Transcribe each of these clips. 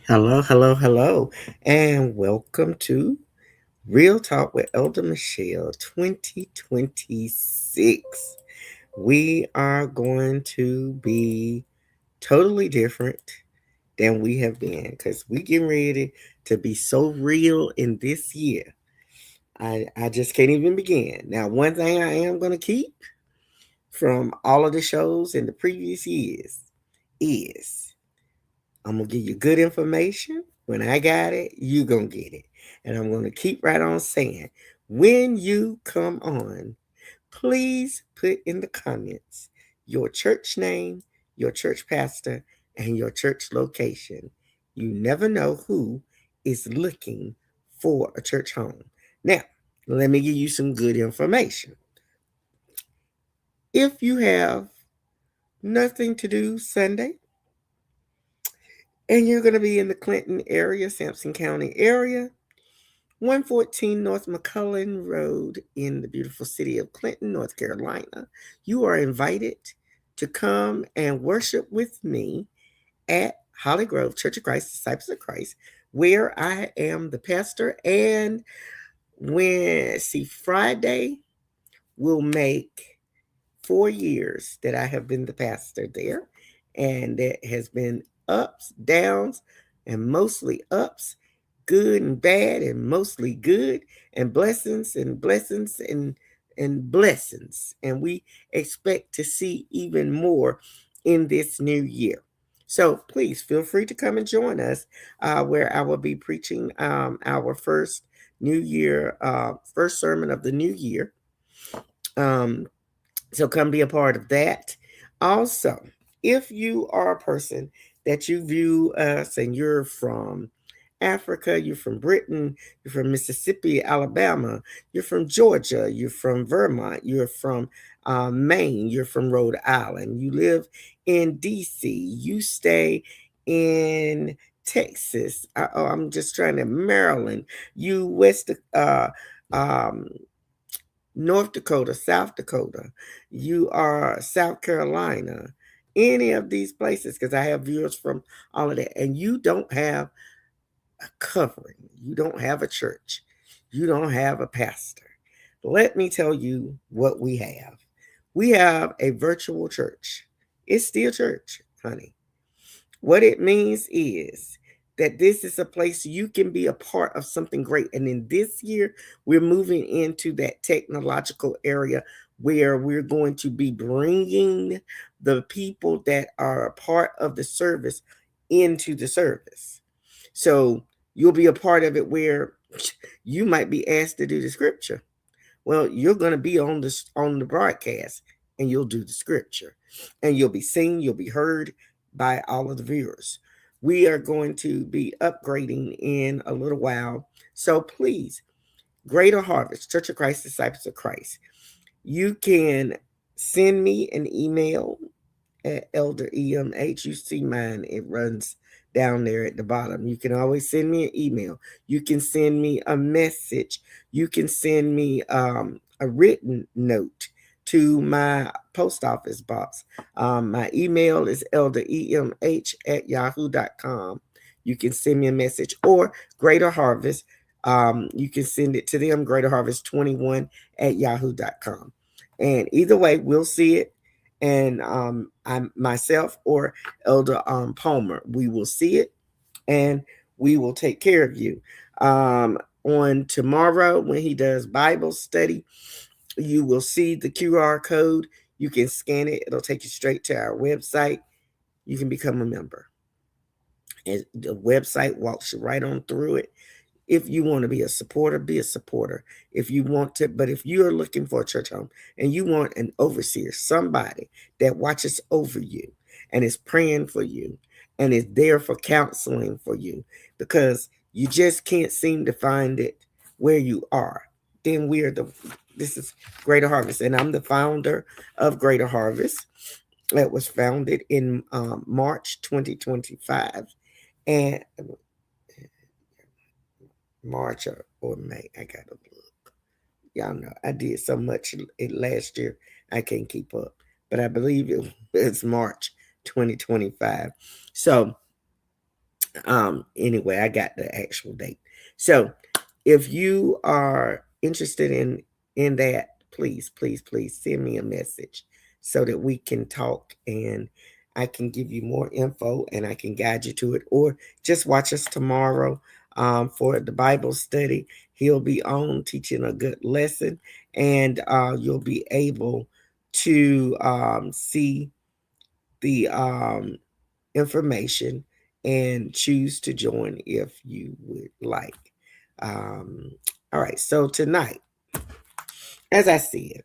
Hello, hello, hello, and welcome to Real Talk with Elder Michelle 2026. We are going to be totally different than we have been because we getting ready to be so real in this year. I just can't even begin. Now, one thing I am going to keep from all of the shows in the previous years is I'm gonna give you good information. When I got it, you gonna get it. And I'm gonna keep right on saying, when you come on, please put in the comments your church name, your church pastor, and your church location. You never know who is looking for a church home. Now, let me give you some good information. If you have nothing to do Sunday, and you're going to be in the Clinton area, Sampson County area, 114 North McCullen Road in the beautiful city of Clinton, North Carolina. You are invited to come and worship with me at Holly Grove Church of Christ, Disciples of Christ, where I am the pastor. And Friday will make 4 years that I have been the pastor there. And it has been ups, downs, and mostly ups, good and bad, and mostly good, and blessings and blessings. And we expect to see even more in this new year. So please feel free to come and join us, where I will be preaching our first New Year, first sermon of the new year. Um, so come be a part of that. Also, if you are a person that you view us and you're from Africa, you're from Britain, you're from Mississippi, Alabama, you're from Georgia, you're from Vermont, you're from Maine, you're from Rhode Island, you live in DC, you stay in Texas, I'm just trying to Maryland, you um, North Dakota, South Dakota, you are South Carolina, any of these places, because I have viewers from all of that, and you don't have a covering, you don't have a church, you don't have a pastor. Let me tell you what we have. We have a virtual church. It's still church, honey. What it means is that this is a place you can be a part of something great. And in this year, we're moving into that technological area where we're going to be bringing the people that are a part of the service into the service. So you'll be a part of it where you might be asked to do the scripture. Well, you're going to be on the broadcast and you'll do the scripture and you'll be seen, you'll be heard by all of the viewers. We are going to be upgrading in a little while. So please, Greater Harvest, Church of Christ, Disciples of Christ. You can send me an email at Elder EMH. You see mine, it runs down there at the bottom. You can always send me an email. You can send me a message. You can send me a written note to my post office box. My email is elderemh@yahoo.com. You can send me a message or Greater Harvest. You can send it to them, Greater Harvest 21 at yahoo.com. And either way, we'll see it, and I myself or Elder Palmer, we will see it, and we will take care of you. On tomorrow, when he does Bible study, you will see the QR code. You can scan it; it'll take you straight to our website. You can become a member, and the website walks you right on through it. If you want to be a supporter, be a supporter. If you want to, but if you're looking for a church home and you want an overseer, somebody that watches over you and is praying for you and is there for counseling for you, because you just can't seem to find it where you are, then this is Greater Harvest. And I'm the founder of Greater Harvest. That was founded in March 2025. And March or May. I gotta look. Y'all know I did so much last year. I can't keep up, but I believe it's March 2025. So Anyway, I got the actual date. So if you are interested in that, please send me a message so that we can talk and I can give you more info and I can guide you to it, or just watch us tomorrow for the Bible study. He'll be on teaching a good lesson, and you'll be able to see the information and choose to join if you would like. Um, all right, so tonight, as I said,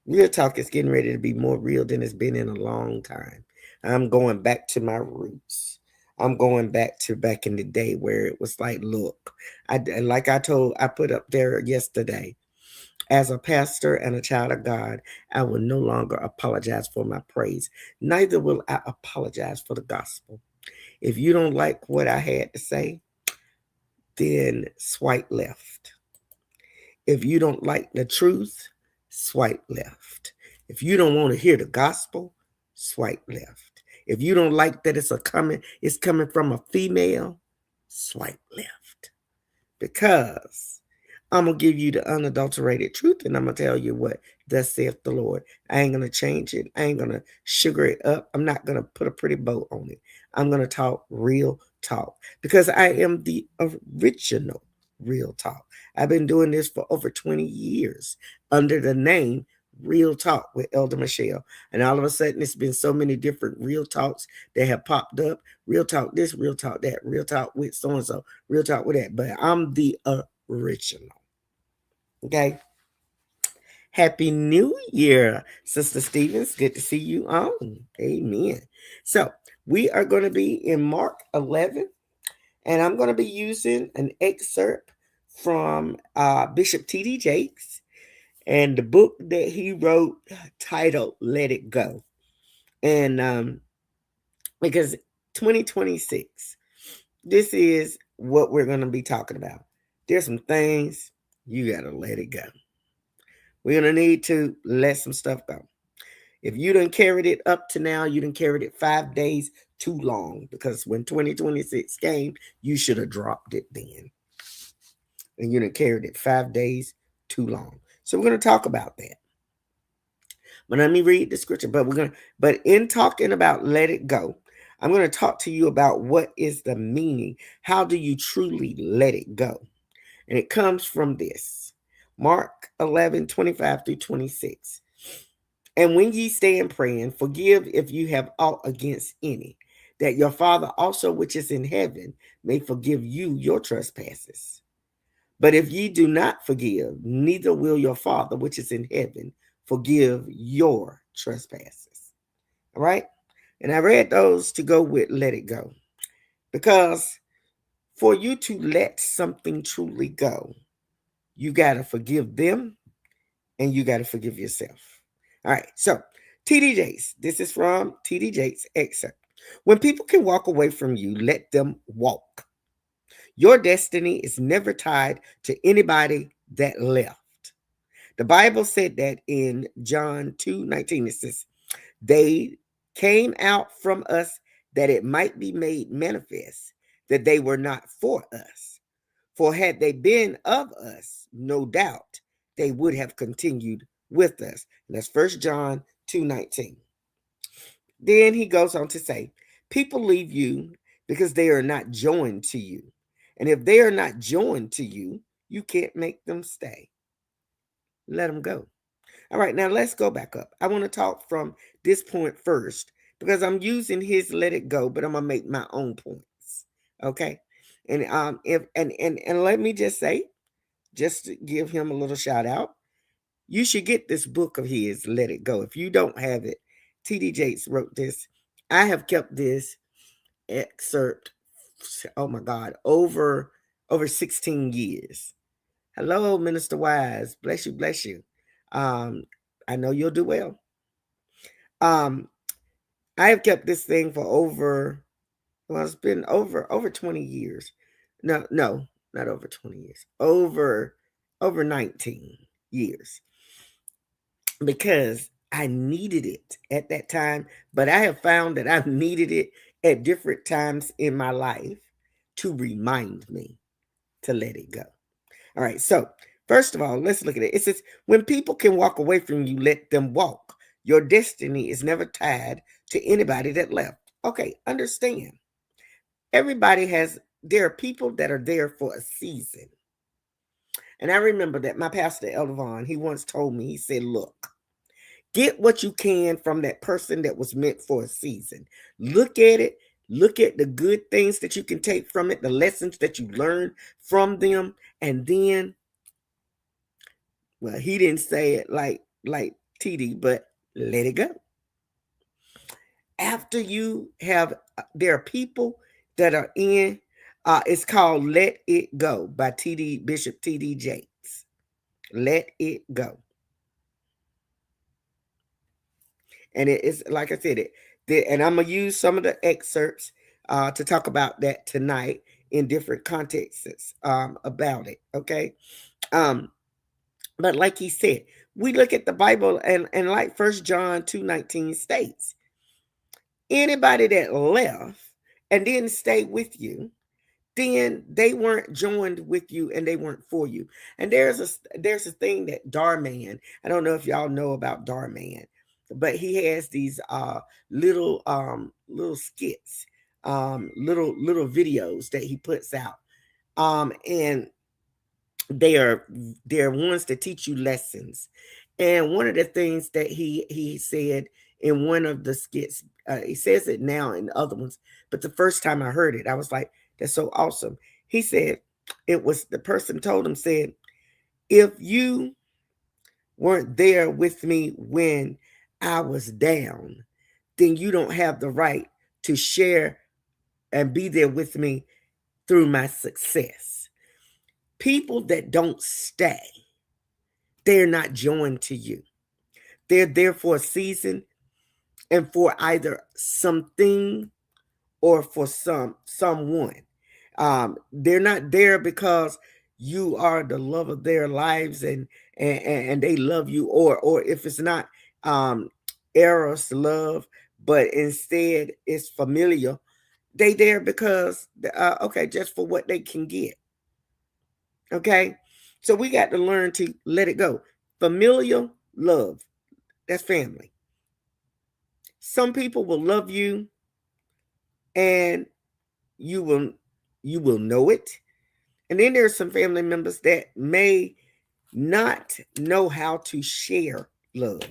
Real Talk is getting ready to be more real than it's been in a long time. I'm going back to my roots. I'm going back in the day where it was like, look, I put up there yesterday, as a pastor and a child of God, I will no longer apologize for my praise. Neither will I apologize for the gospel. If you don't like what I had to say, then swipe left. If you don't like the truth, swipe left. If you don't want to hear the gospel, swipe left. If you don't like that it's coming from a female, swipe left. Because I'm going to give you the unadulterated truth, and I'm going to tell you what thus saith the Lord. I ain't going to change it. I ain't going to sugar it up. I'm not going to put a pretty bow on it. I'm going to talk real talk because I am the original Real Talk. I've been doing this for over 20 years under the name Real Talk with Elder Michelle. And all of a sudden, it's been so many different Real Talks that have popped up. Real Talk this, Real Talk that, Real Talk with so-and-so, Real Talk with that. But I'm the original. Okay. Happy New Year, Sister Stevens. Good to see you on. Amen. So we are going to be in Mark 11, and I'm going to be using an excerpt from Bishop T.D. Jakes and the book that he wrote titled Let It Go. And because 2026, this is what we're going to be talking about. There's some things you got to let it go. We're going to need to let some stuff go. If you done carried it up to now, you done carried it 5 days too long, because when 2026 came, you should have dropped it then. And you done carried it 5 days too long. So we're going to talk about that. But let me read the scripture. But in talking about let it go, I'm going to talk to you about what is the meaning. How do you truly let it go? And it comes from this. Mark 11:25-26. And when ye stand praying, forgive if you have aught against any, that your Father also which is in heaven may forgive you your trespasses. But if ye do not forgive, neither will your Father which is in heaven forgive your trespasses. All right? And I read those to go with let it go. Because for you to let something truly go, you got to forgive them and you got to forgive yourself. All right. So T.D. Jakes, this is from T.D. Jakes' excerpt. When people can walk away from you, let them walk. Your destiny is never tied to anybody that left. The Bible said that in John 2:19. It says, they came out from us that it might be made manifest that they were not for us. For had they been of us, no doubt they would have continued with us. And that's 1 John 2:19. Then he goes on to say, people leave you because they are not joined to you. And if they are not joined to you, you can't make them stay. Let them go. All right, now let's go back up. I want to talk from this point first because I'm using his let it go, but I'm gonna make my own points. Okay. And let me just say, just to give him a little shout out, you should get this book of his, Let It Go. If you don't have it, T.D. Jakes wrote this. I have kept this excerpt, oh my God, over 16 years. Hello, Minister Wise. Bless you, bless you. I know you'll do well. I have kept this thing for it's been over 20 years. No, not over 20 years. Over 19 years. Because I needed it at that time, but I have found that I've needed it at different times in my life to remind me to let it go. All right, so first of all, let's look at it. It says, when people can walk away from you, let them walk. Your destiny is never tied to anybody that left. Okay, understand. There are people that are there for a season. And I remember that my pastor, Elder Vaughn, he once told me, he said, look, get what you can from that person that was meant for a season. Look at it. Look at the good things that you can take from it, the lessons that you learn from them. And then, well, he didn't say it like TD, but let it go. After you have, there are people that are in, it's called Let It Go by Bishop T.D. Jakes. Let it go. And it is, like I said, and I'm going to use some of the excerpts to talk about that tonight in different contexts about it. Okay. But like he said, we look at the Bible and like 1 John 2:19 states, anybody that left and didn't stay with you, then they weren't joined with you and they weren't for you. And there's a thing that Darman, I don't know if y'all know about Darman, but he has these little skits, little videos that he puts out. And they're ones that teach you lessons. And one of the things that he said in one of the skits, he says it now in other ones, but the first time I heard it, I was like, that's so awesome. He said, the person told him, said, if you weren't there with me when I was down, then you don't have the right to share and be there with me through my success. People that don't stay, they're not joined to you. They're there for a season and for either something or for someone. They're not there because you are the love of their lives and they love you, or if it's not eros love, but instead it's familial. They there because okay, just for what they can get. Okay, so we got to learn to let it go. Familial love, that's family. Some people will love you and you will know it. And then there's some family members that may not know how to share love.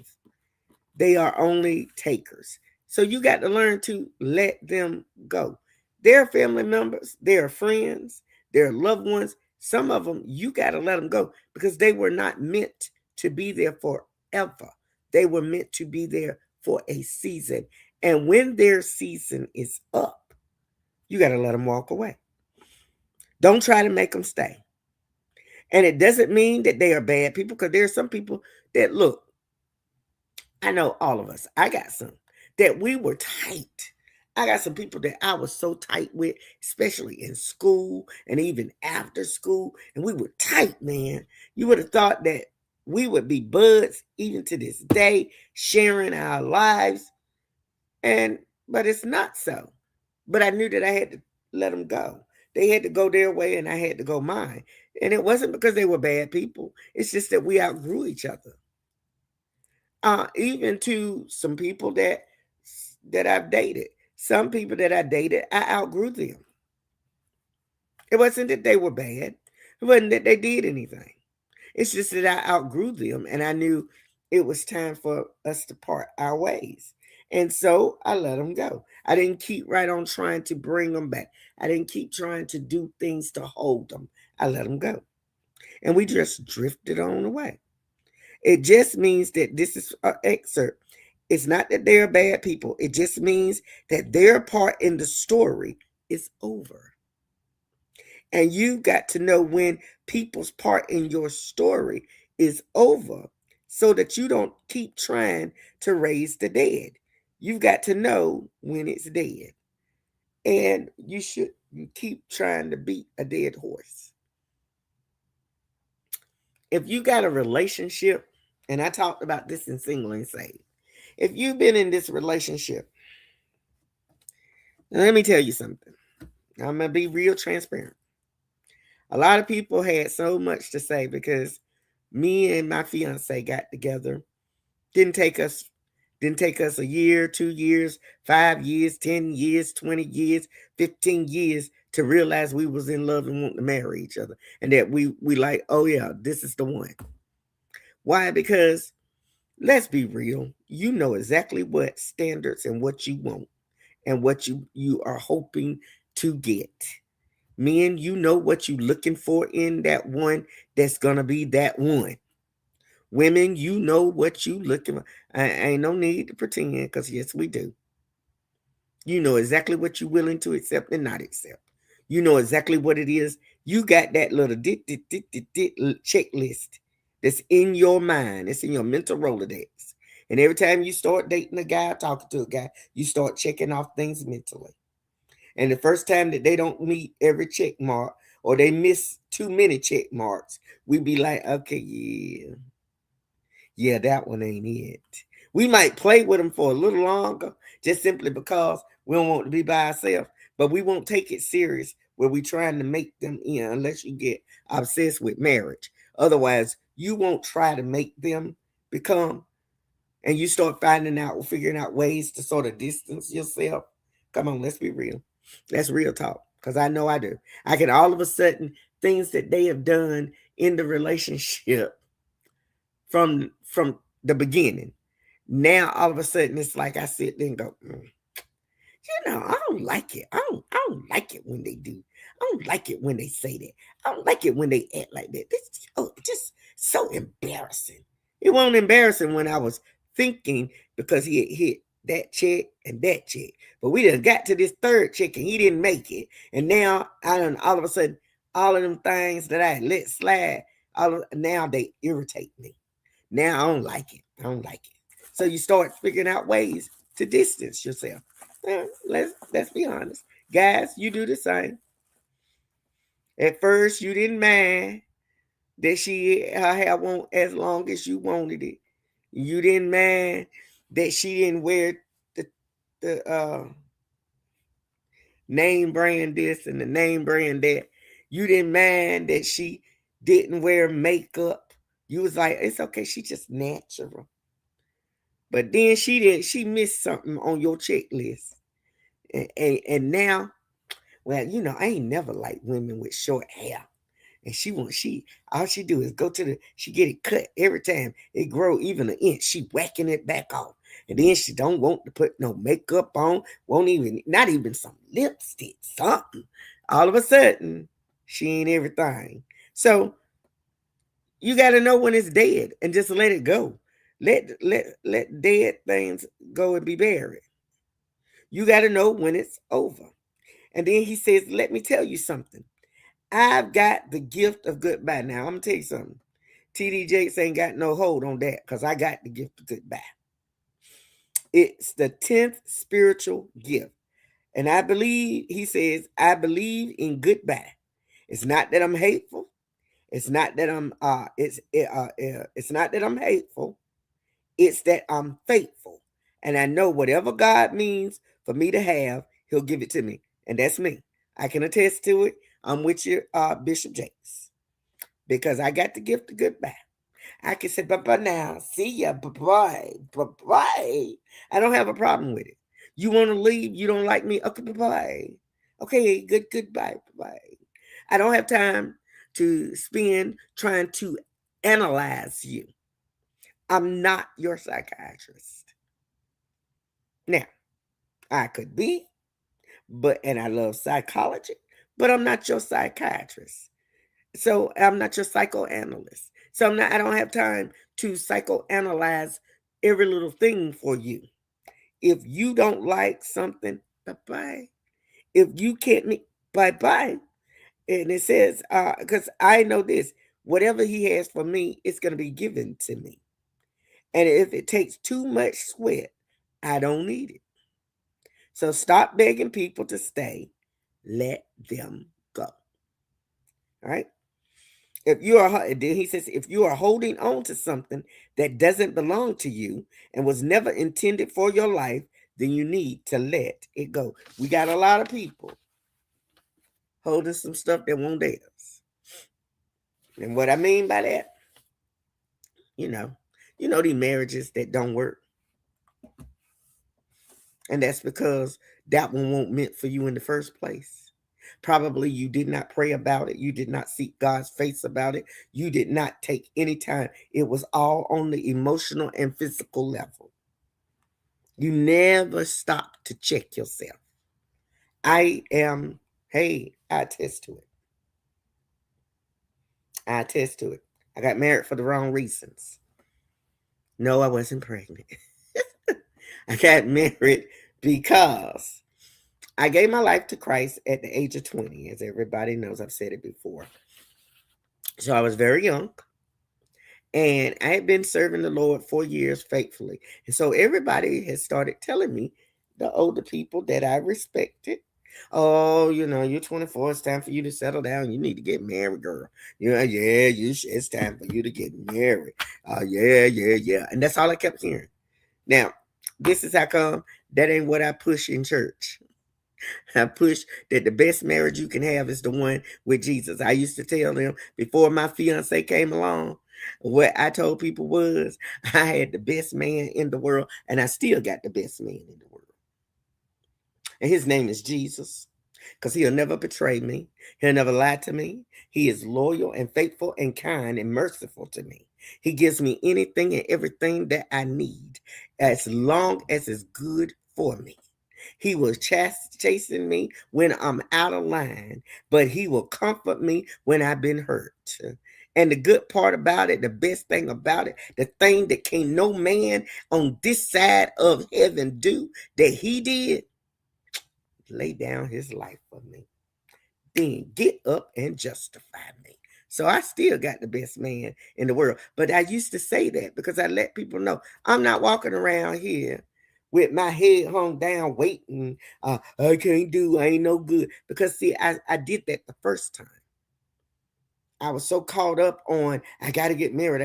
They are only takers. So you got to learn to let them go. They're family members, they're friends, they're loved ones. Some of them, you got to let them go because they were not meant to be there forever. They were meant to be there for a season. And when their season is up, you got to let them walk away. Don't try to make them stay. And it doesn't mean that they are bad people, because there are some people that, look, I know all of us, I got some that we were tight. I got some people that I was so tight with, especially in school and even after school. And we were tight, man. You would have thought that we would be buds even to this day, sharing our lives. But it's not so. But I knew that I had to let them go. They had to go their way and I had to go mine. And it wasn't because they were bad people. It's just that we outgrew each other. Even to some people that I've dated. Some people that I dated, I outgrew them. It wasn't that they were bad. It wasn't that they did anything. It's just that I outgrew them and I knew it was time for us to part our ways. And so I let them go. I didn't keep right on trying to bring them back. I didn't keep trying to do things to hold them. I let them go. And we just drifted on away. It just means that this is an excerpt. It's not that they're bad people. It just means that their part in the story is over. And you got to know when people's part in your story is over so that you don't keep trying to raise the dead. You've got to know when it's dead. And you keep trying to beat a dead horse. If you got a relationship, and I talked about this in Single and Saved, if you've been in this relationship, Now, let me tell you something. I'm going to be real transparent. A lot of people had so much to say because me and my fiance got together. Didn't take us didn't take us a year, 2 years, 5 years, 10 years, 20 years, 15 years to realize we was in love and wanting to marry each other. And that we like, oh yeah, this is the one. Why? Because let's be real. You know exactly what standards and what you want and what you are hoping to get. Men, you know what you looking for in that one that's gonna be that one. Women, you know what you looking for. I ain't no need to pretend, because yes, we do. You know exactly what you're willing to accept and not accept. You know exactly what it is. You got that little checklist that's in your mind. It's in your mental Rolodex. And every time you start dating a guy, talking to a guy, you start checking off things mentally. And the first time that they don't meet every check mark, or they miss too many check marks, we be like, okay, yeah, that one ain't it. We might play with them for a little longer, just simply because we don't want to be by ourselves, but we won't take it serious where we trying to make them in unless you get obsessed with marriage. Otherwise, you won't try to make them become, and you start figuring out ways to sort of distance yourself. Come on, let's be real. That's real talk, because I know I do. I can all of a sudden, things that they have done in the relationship from the beginning. Now all of a sudden it's like I sit there and go, I don't like it. I don't like it when they do. I don't like it when they say that. I don't like it when they act like that. This just so embarrassing. It wasn't embarrassing when I was thinking, because he had hit that check and that check. But we done got to this third check and he didn't make it. And now all of a sudden, all of them things that I let slide, now they irritate me. Now I don't like it. I don't like it. So you start figuring out ways to distance yourself. Let's be honest. Guys, you do the same. At first, you didn't mind that her hair won't as long as you wanted it. You didn't mind that she didn't wear the name brand this and the name brand that. You didn't mind that she didn't wear makeup. You was like, it's okay, she just natural. But then she missed something on your checklist. And now, well, I ain't never liked women with short hair. And all she do is she get it cut every time it grow even an inch. She whacking it back off. And then she don't want to put no makeup on, not even some lipstick, something. All of a sudden, she ain't everything. So you got to know when it's dead and just let it go. Let dead things go and be buried. You got to know when it's over. And then he says, let me tell you something. I've got the gift of goodbye. Now, I'm going to tell you something. TD Jakes ain't got no hold on that, because I got the gift of goodbye. It's the 10th spiritual gift. And he says, I believe in goodbye. It's not that I'm hateful. It's not that it's not that I'm hateful. It's that I'm faithful. And I know whatever God means for me to have, he'll give it to me. And that's me. I can attest to it. I'm with you, Bishop Jakes, because I got the gift of goodbye. I can say bye-bye now. See ya. Bye-bye. Bye-bye. I don't have a problem with it. You want to leave? You don't like me? Okay, bye-bye. Okay, goodbye. Bye-bye. I don't have time to spend trying to analyze you. I'm not your psychiatrist. Now, I could be, and I love psychology, but I'm not your psychiatrist. So I'm not your psychoanalyst. So I don't have time to psychoanalyze every little thing for you. If you don't like something, bye-bye. If you can't meet, bye-bye. And it says, because I know this, whatever he has for me, it's going to be given to me. And if it takes too much sweat, I don't need it. So stop begging people to stay. Let them go. All right? Then he says, if you are holding on to something that doesn't belong to you and was never intended for your life, then you need to let it go. We got a lot of people holding some stuff that won't theirs. And what I mean by that, you know, these marriages that don't work. And that's because that one won't meant for you in the first place. Probably you did not pray about it. You did not seek God's face about it. You did not take any time. It was all on the emotional and physical level. You never stop to check yourself. I attest to it. I attest to it. I got married for the wrong reasons. No, I wasn't pregnant. I got married because I gave my life to Christ at the age of 20, as everybody knows. I've said it before. So I was very young. And I had been serving the Lord 4 years faithfully. And so everybody has started telling me, the older people that I respected, oh, you're 24. It's time for you to settle down. You need to get married, girl. It's time for you to get married. Yeah. And that's all I kept hearing. Now, this is how come that ain't what I push in church. I push that the best marriage you can have is the one with Jesus. I used to tell them before my fiance came along, what I told people was I had the best man in the world, and I still got the best man in the world. And his name is Jesus, because he'll never betray me. He'll never lie to me. He is loyal and faithful and kind and merciful to me. He gives me anything and everything that I need as long as it's good for me. He will chasten me when I'm out of line, but he will comfort me when I've been hurt. And the good part about it, the best thing about it, the thing that can't no man on this side of heaven do that he did, lay down his life for me. Then get up and justify me. So I still got the best man in the world. But I used to say that because I let people know I'm not walking around here with my head hung down waiting. I ain't no good. Because see, I did that the first time. I was so caught up on, I got to get married,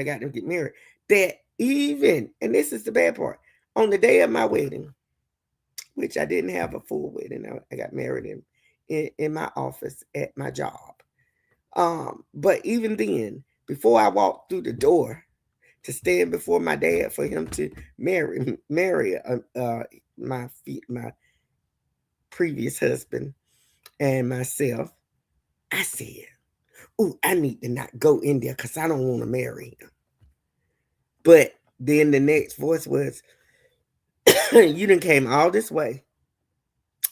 that even, and this is the bad part, on the day of my wedding, which I didn't have a full wedding, I got married in my office at my job. But even then, before I walked through the door to stand before my dad for him to marry my previous husband and myself, I said, "Ooh, I need to not go in there because I don't want to marry him." But then the next voice was, "You done came all this way,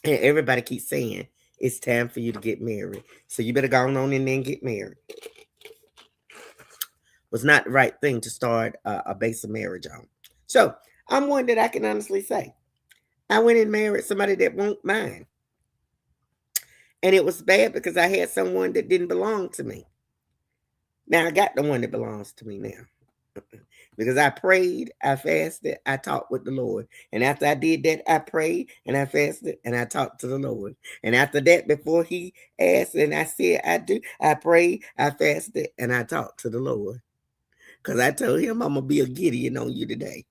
and everybody keeps saying it's time for you to get married, so you better go on in there and get married." Was not the right thing to start a base of marriage on. So I'm one that I can honestly say I went and married somebody that won't mine. And it was bad because I had someone that didn't belong to me. Now I got the one that belongs to me now. Because I prayed, I fasted, I talked with the Lord. And after I did that, I prayed and I fasted and I talked to the Lord. And after that, before he asked and I said I do, I prayed, I fasted, and I talked to the Lord. Because I told him I'm going to be a Gideon on you today.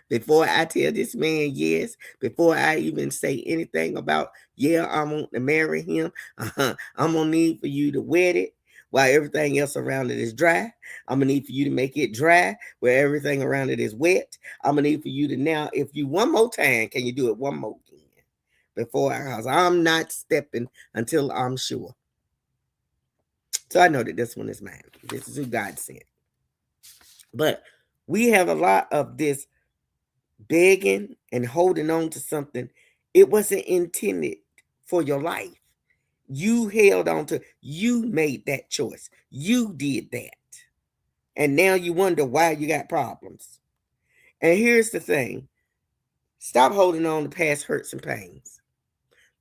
Before I tell this man yes, before I even say anything about, yeah, I want to marry him, I'm going to need for you to wet it while everything else around it is dry. I'm going to need for you to make it dry where everything around it is wet. I'm going to need for you to now, if you one more time, can you do it one more again? Because I'm not stepping until I'm sure. So I know that this one is mine. This is who God sent. But we have a lot of this begging and holding on to something. It wasn't intended for your life. You held on to, you made that choice. You did that. And now you wonder why you got problems. And here's the thing. Stop holding on to past hurts and pains.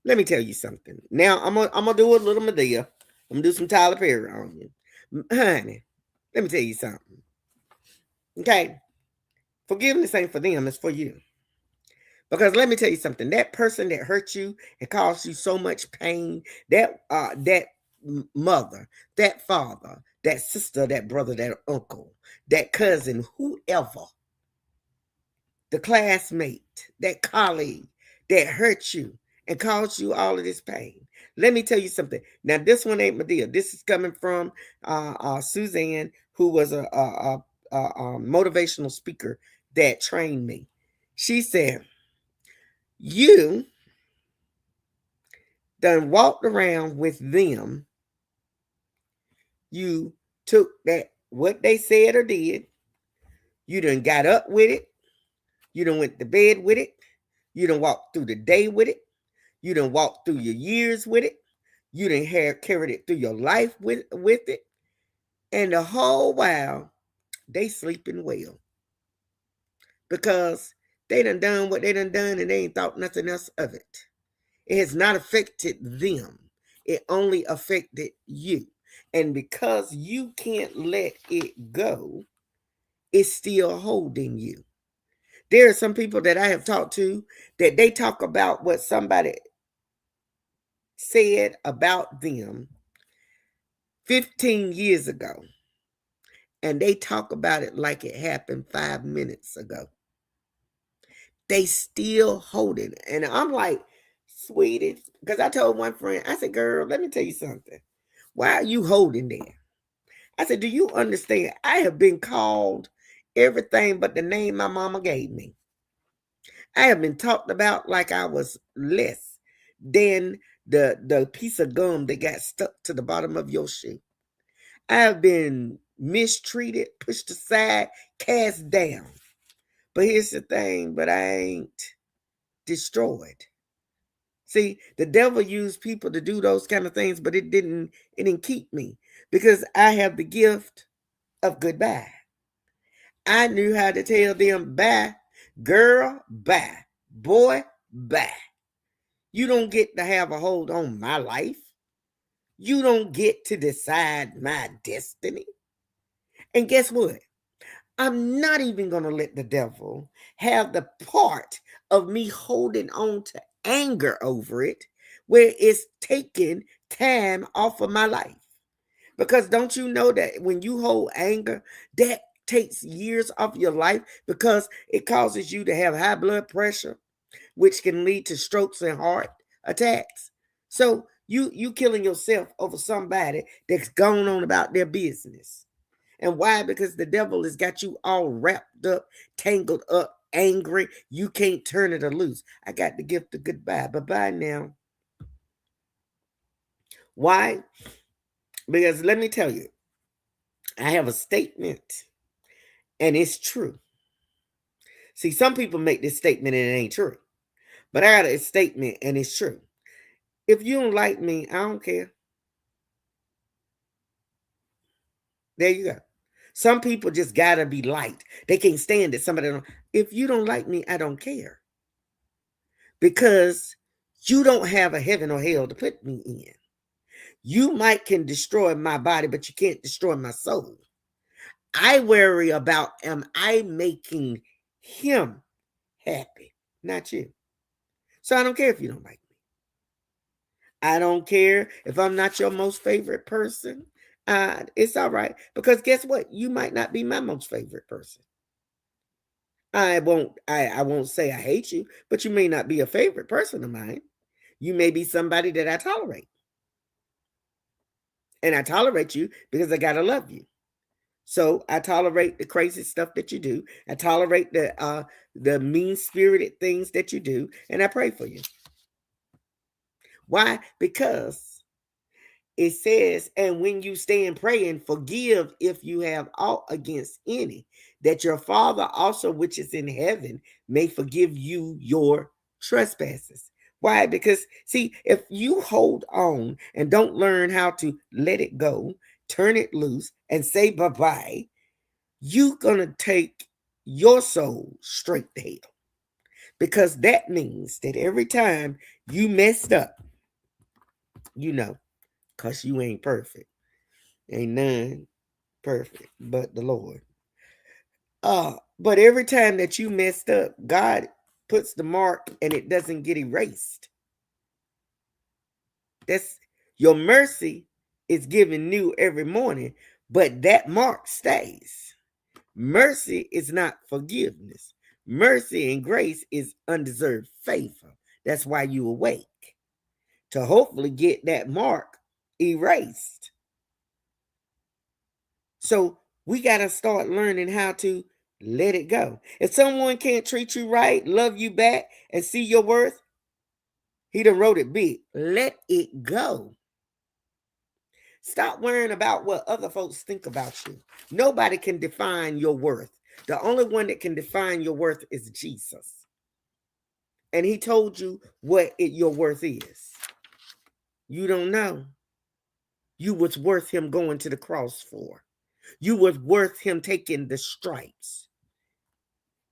Let me tell you something. Now I'm gonna do a little Medea. I'm gonna do some Tyler Perry on you. Honey, let me tell you something. Okay? Forgiveness ain't for them, it's for you. Because let me tell you something, that person that hurt you and caused you so much pain, that mother, that father, that sister, that brother, that uncle, that cousin, whoever, the classmate, that colleague that hurt you and caused you all of this pain. Let me tell you something. Now, this one ain't my deal. This is coming from Suzanne, who was a motivational speaker that trained me. She said, you done walked around with them. You took that, what they said or did. You done got up with it. You done went to bed with it. You done walked through the day with it. You done walked through your years with it. You done carried it through your life with it. And the whole while, they sleeping well. Because they done what they done and they ain't thought nothing else of it. It has not affected them. It only affected you. And because you can't let it go, it's still holding you. There are some people that I have talked to that they talk about what somebody said about them 15 years ago. And they talk about it like it happened 5 minutes ago. They still holding it. And I'm like, sweetie, because I told one friend, I said, girl, let me tell you something. Why are you holding there? I said, do you understand? I have been called everything but the name my mama gave me. I have been talked about like I was less than the piece of gum that got stuck to the bottom of your shoe. I have been mistreated, pushed aside, cast down. But here's the thing, but I ain't destroyed. See, the devil used people to do those kind of things, but it didn't keep me because I have the gift of goodbye. I knew how to tell them bye, girl, bye, boy, bye. You don't get to have a hold on my life. You don't get to decide my destiny. And guess what? I'm not even going to let the devil have the part of me holding on to anger over it, where it's taking time off of my life. Because don't you know that when you hold anger, that takes years off your life because it causes you to have high blood pressure, which can lead to strokes and heart attacks. So you killing yourself over somebody that's gone on about their business. And why? Because the devil has got you all wrapped up, tangled up, angry. You can't turn it or loose. I got the gift of goodbye. Bye-bye now. Why? Because let me tell you, I have a statement, and it's true. See, some people make this statement and it ain't true. But I got a statement, and it's true. If you don't like me, I don't care. There you go. Some people just gotta be liked. They can't stand it. Somebody don't. If you don't like me, I don't care. Because you don't have a heaven or hell to put me in. You might can destroy my body, but you can't destroy my soul. I worry about, am I making him happy, not you. So I don't care if you don't like me. I don't care if I'm not your most favorite person. It's all right. Because guess what? You might not be my most favorite person. I won't say I hate you, but you may not be a favorite person of mine. You may be somebody that I tolerate. And I tolerate you because I gotta love you. So I tolerate the crazy stuff that you do. I tolerate the mean-spirited things that you do, and I pray for you. Why? Because it says, and when you stand praying, forgive if you have aught against any, that your Father also which is in heaven may forgive you your trespasses. Why? Because, see, if you hold on and don't learn how to let it go, turn it loose, and say bye-bye, you're going to take your soul straight to hell. Because that means that every time you messed up, you know, because you ain't perfect. Ain't none perfect but the Lord. But every time that you messed up, God puts the mark and it doesn't get erased. That's your mercy is given new every morning, but that mark stays. Mercy is not forgiveness. Mercy and grace is undeserved favor. That's why you awake, to hopefully get that mark erased. So we got to start learning how to let it go. If someone can't treat you right, love you back, and see your worth, he done wrote it big. Let it go. Stop worrying about what other folks think about you. Nobody can define your worth. The only one that can define your worth is Jesus. And he told you what your worth is. You don't know. You was worth him going to the cross for. You was worth him taking the stripes.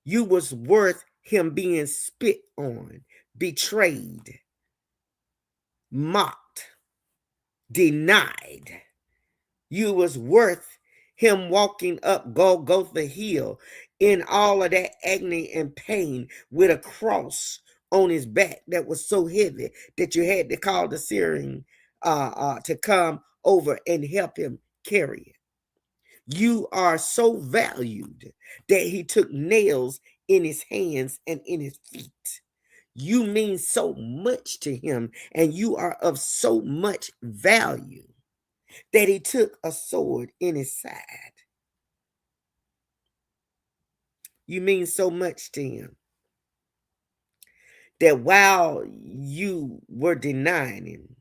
You was worth him being spit on, betrayed, mocked, denied. You was worth him walking up Golgotha Hill in all of that agony and pain with a cross on his back that was so heavy that you had to call the Syrian to come over and help him carry it. You are so valued that he took nails in his hands and in his feet. You mean so much to him, and you are of so much value that he took a sword in his side. You mean so much to him that while you were denying him,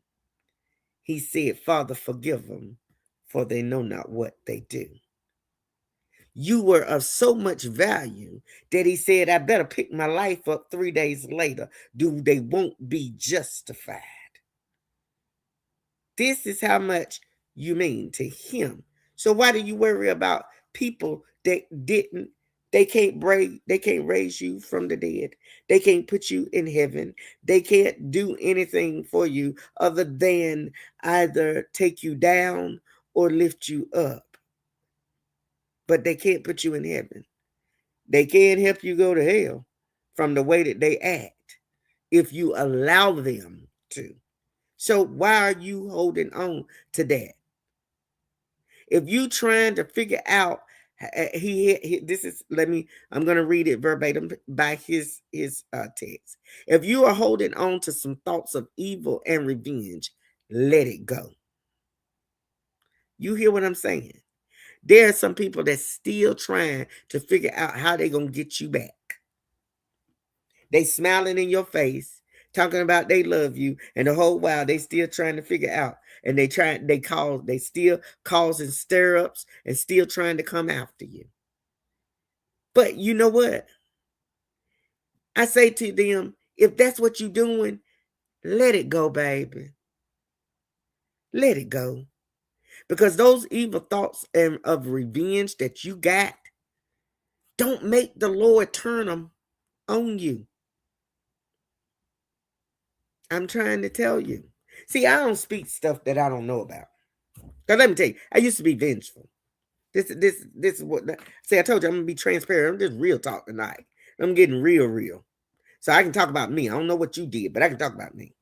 he said, Father, forgive them, for they know not what they do. You were of so much value that he said, I better pick my life up 3 days later. They won't be justified. This is how much you mean to him. So why do you worry about people that they can't raise you from the dead. They can't put you in heaven. They can't do anything for you other than either take you down or lift you up. But they can't put you in heaven. They can't help you go to hell from the way that they act if you allow them to. So why are you holding on to that? If you trying to figure out, I'm going to read it verbatim by his text. If you are holding on to some thoughts of evil and revenge, let it go. You hear what I'm saying? There are some people that's still trying to figure out how they're going to get you back. They smiling in your face, talking about they love you, and the whole while they still trying to figure out. And they still causing stir-ups and still trying to come after you. But you know what? I say to them, if that's what you're doing, let it go, baby. Let it go. Because those evil thoughts of revenge that you got, don't make the Lord turn them on you. I'm trying to tell you. See, I don't speak stuff that I don't know about. Now, let me tell you, I used to be vengeful. This is what. See, I told you I'm gonna be transparent. I'm just real talk tonight. I'm getting real. So I can talk about me. I don't know what you did, but I can talk about me.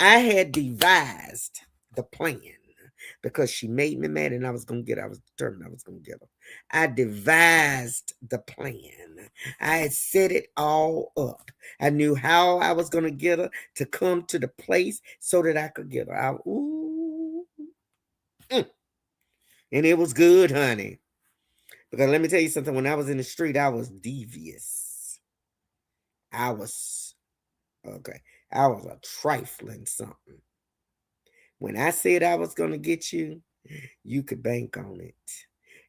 I had devised the plan because she made me mad and I was going to get her. I was determined I was going to get her. I devised the plan. I had set it all up. I knew how I was going to get her to come to the place so that I could get her. And it was good, honey. Because let me tell you something. When I was in the street, I was devious. I was a trifling something. When I said I was going to get you, you could bank on it.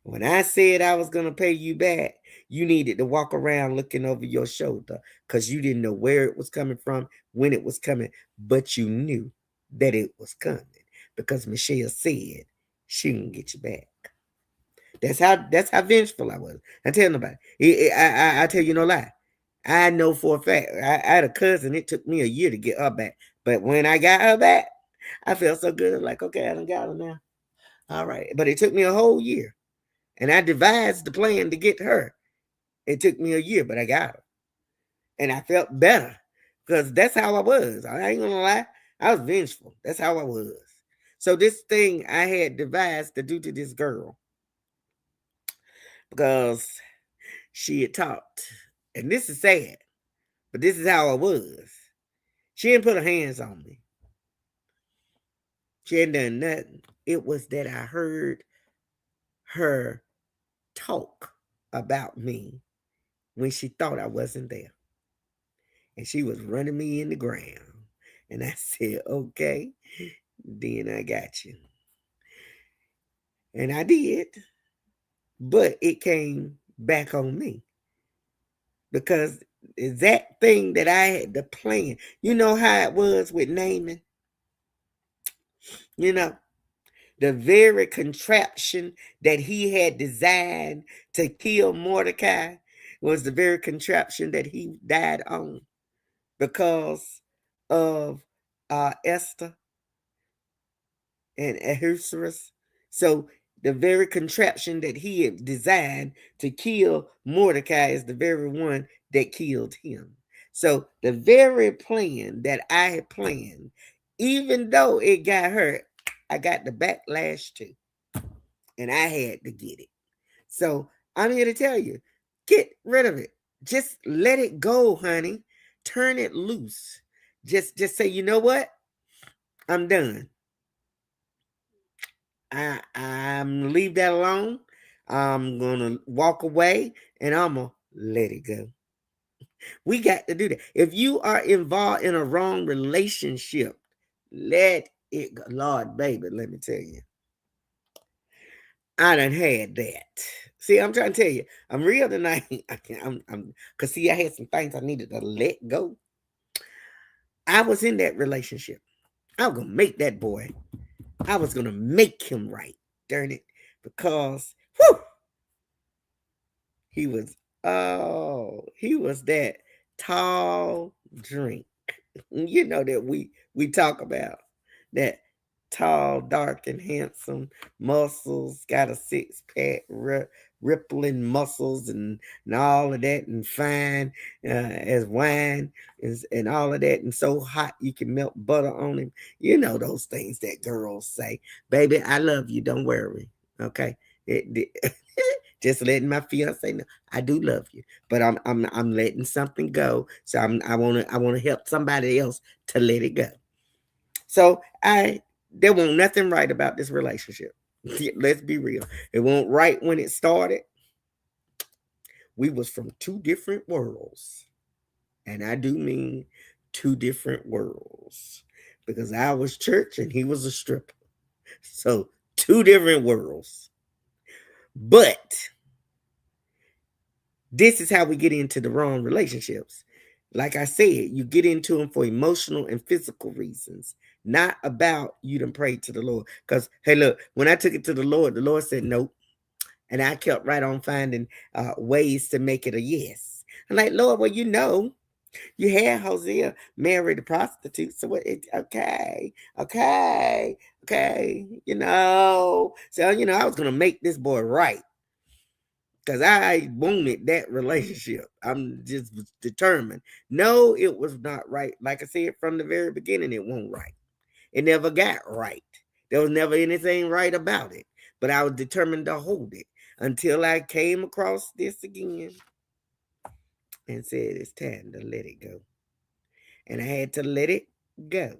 When I said I was going to pay you back, you needed to walk around looking over your shoulder because you didn't know where it was coming from, when it was coming, but you knew that it was coming because Michelle said she can get you back. That's how vengeful I was. I tell nobody. I tell you no lie. I know for a fact. I had a cousin. It took me a year to get her back, but when I got her back, I felt so good. Like, okay, I done got her now. All right, but it took me a whole year, and I devised the plan to get her. It took me a year, but I got her, and I felt better because that's how I was. I ain't gonna lie. I was vengeful. That's how I was. So this thing I had devised to do to this girl because she had talked And this is sad, but this is how I was. She didn't put her hands on me. She hadn't done nothing. It was that I heard her talk about me when she thought I wasn't there. And she was running me in the ground. And I said, okay, then I got you. And I did. But it came back on me. Because that thing that I had to plan, you know how it was with Naaman? You know, the very contraption that he had designed to kill Mordecai was the very contraption that he died on because of Esther and Ahasuerus. So the very contraption that he had designed to kill Mordecai is the very one that killed him. So the very plan that I had planned, even though it got hurt, I got the backlash too. And I had to get it. So I'm here to tell you, get rid of it. Just let it go, honey. Turn it loose. Just say, you know what? I'm done. I'm leave that alone. I'm gonna walk away and I'm gonna let it go. We got to do that. If you are involved in a wrong relationship, let it go. Lord, baby, let me tell you. I done had that. See, I'm trying to tell you, I'm real tonight. Cause see, I had some things I needed to let go. I was in that relationship. I was gonna make that boy. I was gonna make him right. Darn it. Because whew, he was that tall drink. You know that we talk about that tall, dark, and handsome, muscles, got a six pack, rippling muscles, and all of that, and fine as wine, and all of that, and so hot you can melt butter on him. You know those things that girls say, "Baby, I love you. Don't worry." Okay, just letting my fiance know I do love you, but I'm letting something go. So I wanna help somebody else to let it go. So there won't nothing right about this relationship. Let's be real. It won't right when it started. We was from two different worlds. And I do mean two different worlds. Because I was church and he was a stripper. So two different worlds. But this is how we get into the wrong relationships. Like I said, you get into them for emotional and physical reasons, not about you done prayed to the Lord. Because, hey, look, when I took it to the Lord said nope. And I kept right on finding ways to make it a yes. I'm like, Lord, well, you had Hosea marry the prostitute. So okay. So, I was going to make this boy right. Because I wanted that relationship. I'm just determined. No, it was not right. Like I said from the very beginning, it wasn't right. It never got right. There was never anything right about it. But I was determined to hold it until I came across this again and said, it's time to let it go. And I had to let it go.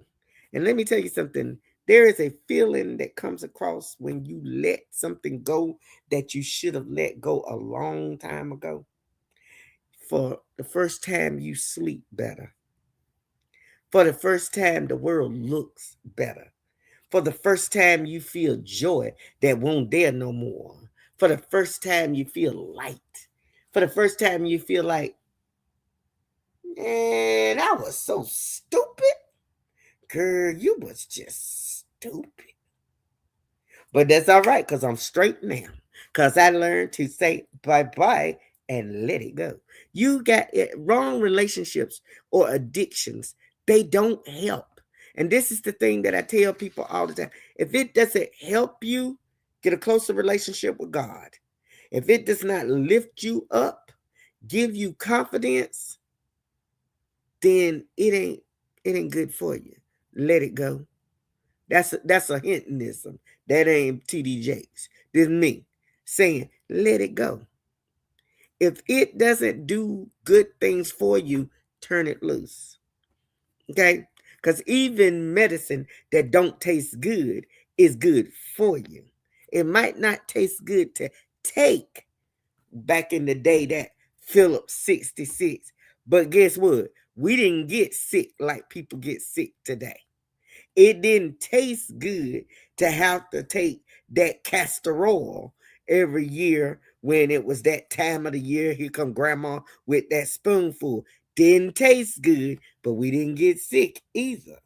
And let me tell you something. There is a feeling that comes across when you let something go that you should have let go a long time ago. For the first time, you sleep better. For the first time, the world looks better. For the first time, you feel joy that won't there no more. For the first time, you feel light. For the first time, you feel like, man, I was so stupid. Girl, you was just stupid. But that's all right, because I'm straight now. Because I learned to say bye-bye and let it go. You got it, wrong relationships or addictions. They don't help. And this is the thing that I tell people all the time. If it doesn't help you get a closer relationship with God, if it does not lift you up, give you confidence, then it ain't good for you. Let it go. That's a hintonism. That ain't TD Jakes. This is me saying, let it go. If it doesn't do good things for you, turn it loose. Okay? Because even medicine that don't taste good is good for you. It might not taste good to take back in the day that Phillips 66. But guess what? We didn't get sick like people get sick today. It didn't taste good to have to take that castor oil every year when it was that time of the year. Here come grandma with that spoonful. Didn't taste good, but we didn't get sick either.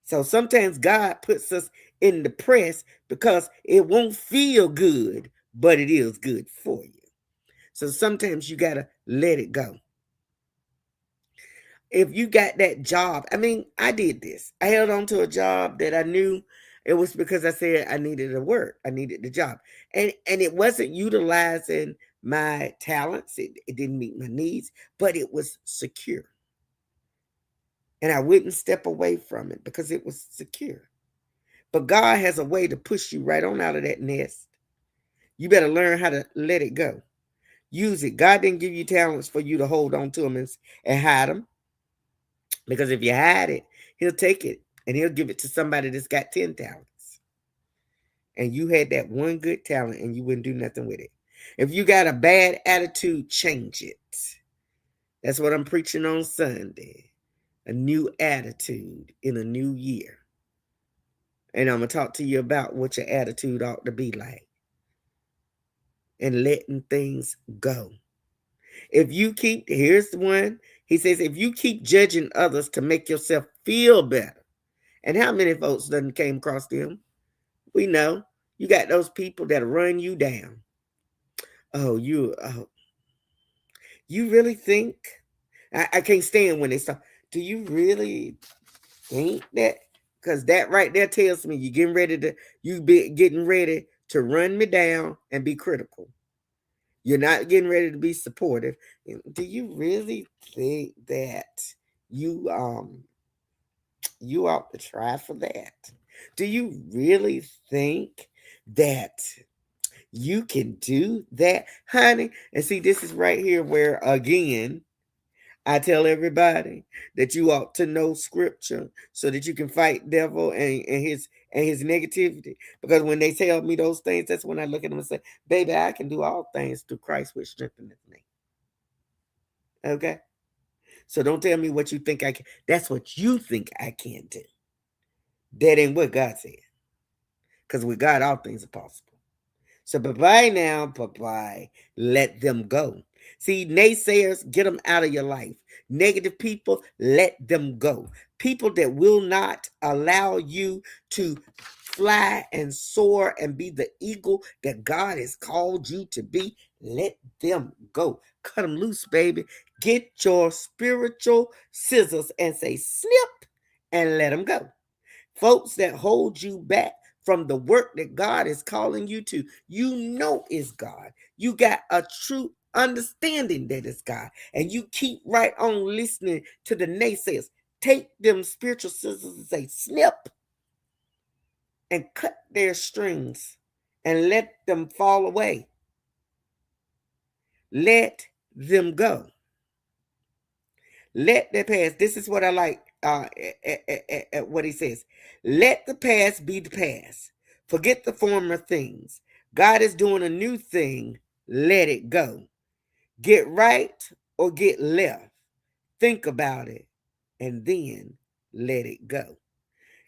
So sometimes God puts us in the press because it won't feel good, but it is good for you. So sometimes you got to let it go. If you got that job, I mean, I did this. I held on to a job that I knew it was because I said I needed to work. I needed the job. And it wasn't utilizing my talents. It didn't meet my needs, but it was secure. And I wouldn't step away from it because it was secure. But God has a way to push you right on out of that nest. You better learn how to let it go. Use it. God didn't give you talents for you to hold on to them and hide them. Because if you hide it, he'll take it and he'll give it to somebody that's got 10 talents. And you had that one good talent and you wouldn't do nothing with it. If you got a bad attitude, change it. That's what I'm preaching on Sunday. A new attitude in a new year. And I'm going to talk to you about what your attitude ought to be like. And letting things go. If you keep, here's the one. He says, if you keep judging others to make yourself feel better. And how many folks done came across them? We know. You got those people that run you down. Oh, you really think? I can't stand when they start. Do you really think that? Because that right there tells me you be getting ready to run me down and be critical. You're not getting ready to be supportive. Do you really think that you ought to try for that? Do you really think that you can do that, honey? And see, this is right here where, again, I tell everybody that you ought to know scripture so that you can fight devil and his negativity. Because when they tell me those things, that's when I look at them and say, baby, I can do all things through Christ which strengtheneth me. Okay? So don't tell me what you think I can. That's what you think I can do. That ain't what God said. Because with God, all things are possible. So bye-bye now, bye-bye. Let them go. See, naysayers, get them out of your life. Negative people, let them go. People that will not allow you to fly and soar and be the eagle that God has called you to be, let them go. Cut them loose, baby. Get your spiritual scissors and say snip and let them go. Folks that hold you back from the work that God is calling you to, you know it's God. You got a true understanding that it's God. And you keep right on listening to the naysayers. Take them spiritual scissors and say, snip, and cut their strings and let them fall away. Let them go. Let the past. This is what I like. What he says. Let the past be the past. Forget the former things. God is doing a new thing. Let it go. Get right or get left. Think about it and then let it go.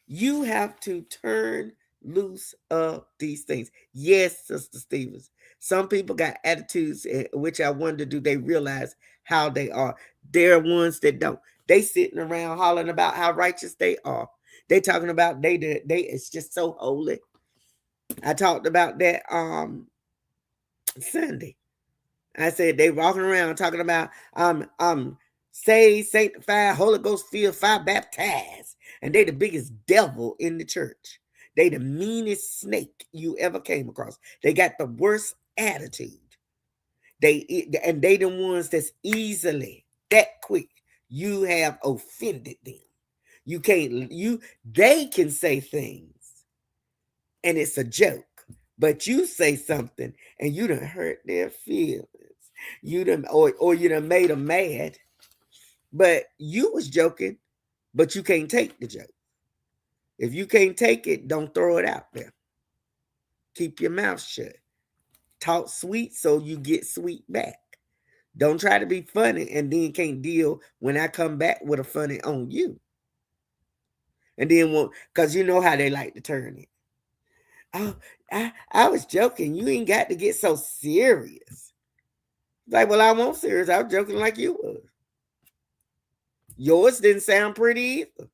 You have to turn loose of these things. Yes, Sister Stevens. Some people got attitudes, which I wonder, do they realize how they are? There are ones that don't. They sitting around hollering about how righteous they are. They talking about they it's just so holy. I talked about that Sunday. I said they walking around talking about saved, sanctified, Holy Ghost filled, fire baptized, and they the biggest devil in the church. They the meanest snake you ever came across. They got the worst attitude. They the ones that's easily that quick. You have offended them. You can't they can say things and it's a joke, but you say something and you done hurt their feelings. or you done made them mad, but you was joking, but you can't take the joke. If you can't take it, don't throw it out there. Keep your mouth shut. Talk sweet so you get sweet back. Don't try to be funny and then can't deal when I come back with a funny on you. And then, because you know how they like to turn it. Oh, I was joking. You ain't got to get so serious. Like, well, I won't serious. I was joking like you was. Yours didn't sound pretty either.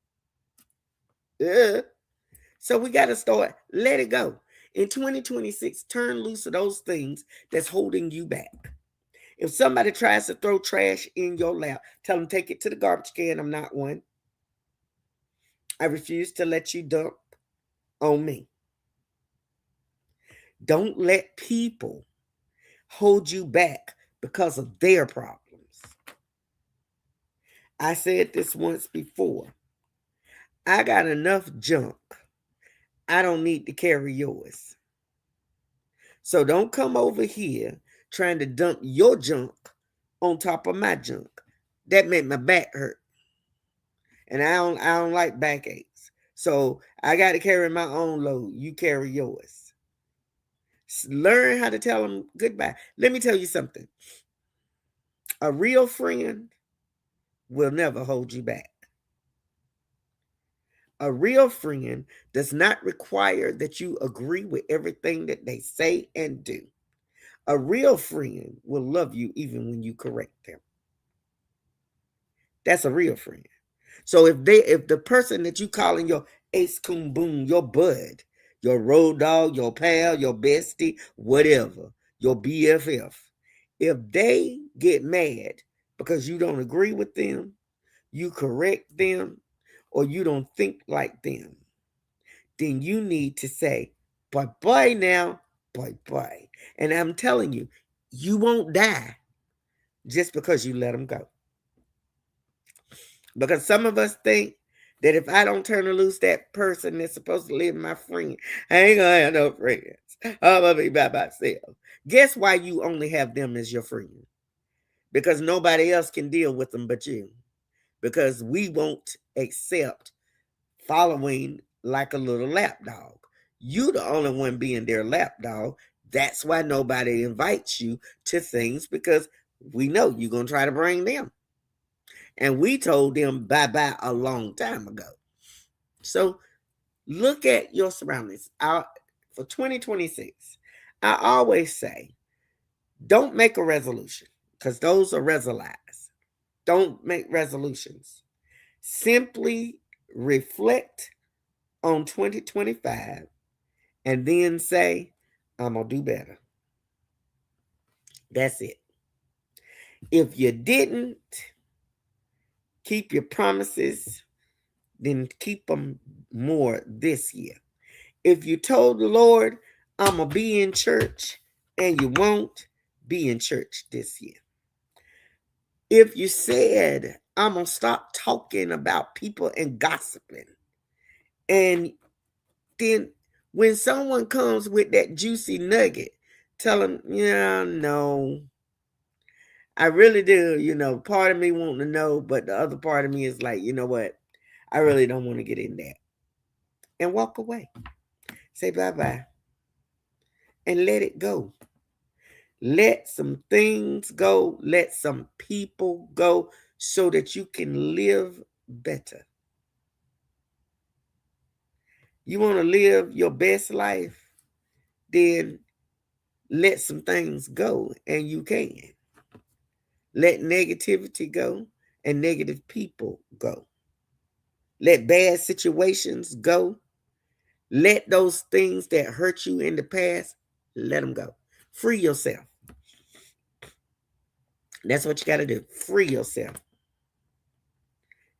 Yeah. So we got to start, let it go. In 2026, turn loose of those things that's holding you back. If somebody tries to throw trash in your lap, tell them take it to the garbage can. I'm not one. I refuse to let you dump on me. Don't let people hold you back because of their problems. I said this once before. I got enough junk. I don't need to carry yours. So don't come over here trying to dump your junk on top of my junk. That made my back hurt. And I don't like backaches. So I got to carry my own load. You carry yours. Learn how to tell them goodbye. Let me tell you something. A real friend will never hold you back. A real friend does not require that you agree with everything that they say and do. A real friend will love you even when you correct them. That's a real friend. So if the person that you calling your ace coon boom, your bud, your road dog, your pal, your bestie, whatever, your BFF, if they get mad because you don't agree with them, you correct them, or you don't think like them, then you need to say, bye-bye now, bye-bye. And I'm telling you, you won't die just because you let them go. Because some of us think that if I don't turn loose that person that's supposed to live my friend, I ain't gonna have no friends. I'm gonna be by myself. Guess why you only have them as your friend? Because nobody else can deal with them but you. Because we won't accept following like a little lapdog. You the only one being their lapdog. That's why nobody invites you to things, because we know you're going to try to bring them. And we told them bye-bye a long time ago. So look at your surroundings. For 2026, I always say, don't make a resolution, because those are resolutions. Don't make resolutions. Simply reflect on 2025 and then say, I'm going to do better. That's it. If you didn't keep your promises, then keep them more this year. If you told the Lord, I'm going to be in church, and you won't, be in church this year. If you said, I'm going to stop talking about people and gossiping, and then when someone comes with that juicy nugget, tell them, yeah, no, I really do. Part of me wanting to know, but the other part of me is like, you know what? I really don't want to get in that. And walk away. Say bye-bye. And let it go. Let some things go. Let some people go so that you can live better. You want to live your best life? Then let some things go, and you can. Let negativity go and negative people go. Let bad situations go. Let those things that hurt you in the past, let them go. Free yourself. That's what you got to do. Free yourself.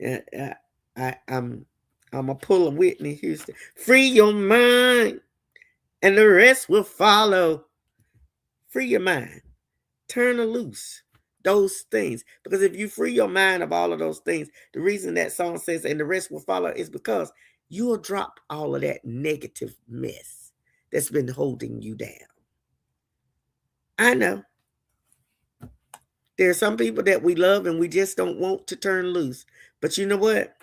I'm going to pull a Whitney Houston. Free your mind and the rest will follow. Free your mind. Turn loose those things. Because if you free your mind of all of those things, the reason that song says, and the rest will follow, is because you will drop all of that negative mess that's been holding you down. I know. There are some people that we love and we just don't want to turn loose. But you know what?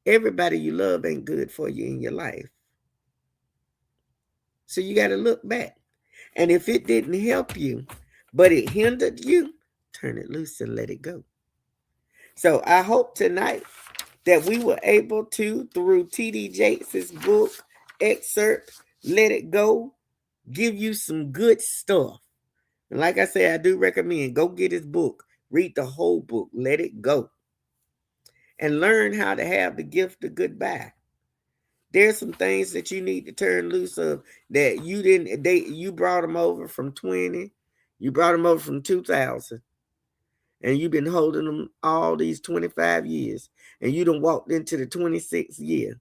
Everybody you love ain't good for you in your life. So you got to look back. And if it didn't help you, but it hindered you, turn it loose and let it go. So I hope tonight that we were able to, through T.D. Jakes' book excerpt, Let It Go, give you some good stuff. And like I said, I do recommend go get his book, read the whole book, Let It Go, and learn how to have the gift of goodbye. There's some things that you need to turn loose of that you brought them over from 20, you brought them over from 2000, and you've been holding them all these 25 years, and you done walked into the 26th year,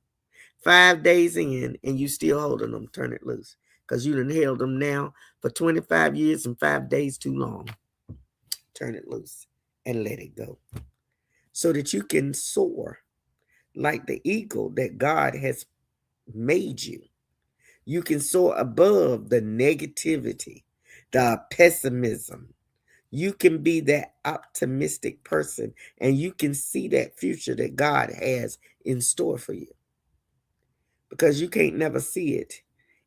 5 days in, and you still holding them. Turn it loose, because you done held them now for 25 years and 5 days too long. Turn it loose and let it go, so that you can soar like the eagle that God has made you. You can soar above the negativity, the pessimism. You can be that optimistic person, and you can see that future that God has in store for you. Because you can't never see it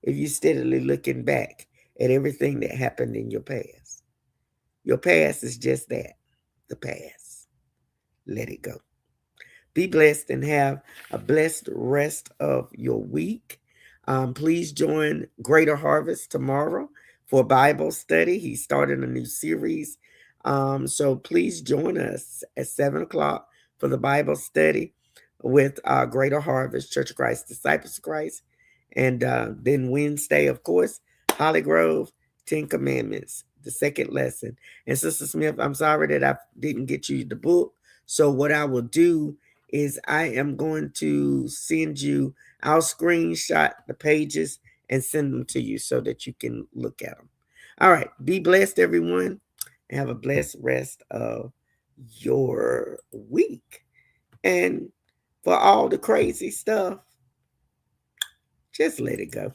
if you're steadily looking back at everything that happened in your past. Your past is just that, the past. Let it go. Be blessed and have a blessed rest of your week. Please join Greater Harvest tomorrow for Bible study. He started a new series. So please join us at 7 o'clock for the Bible study with Greater Harvest Church of Christ, Disciples of Christ. And then Wednesday, of course, Holly Grove, 10 Commandments, the second lesson. And Sister Smith, I'm sorry that I didn't get you the book. So what I will do is I am going to send you, I'll screenshot the pages and send them to you so that you can look at them. All right. Be blessed, everyone. And have a blessed rest of your week. And for all the crazy stuff, just let it go.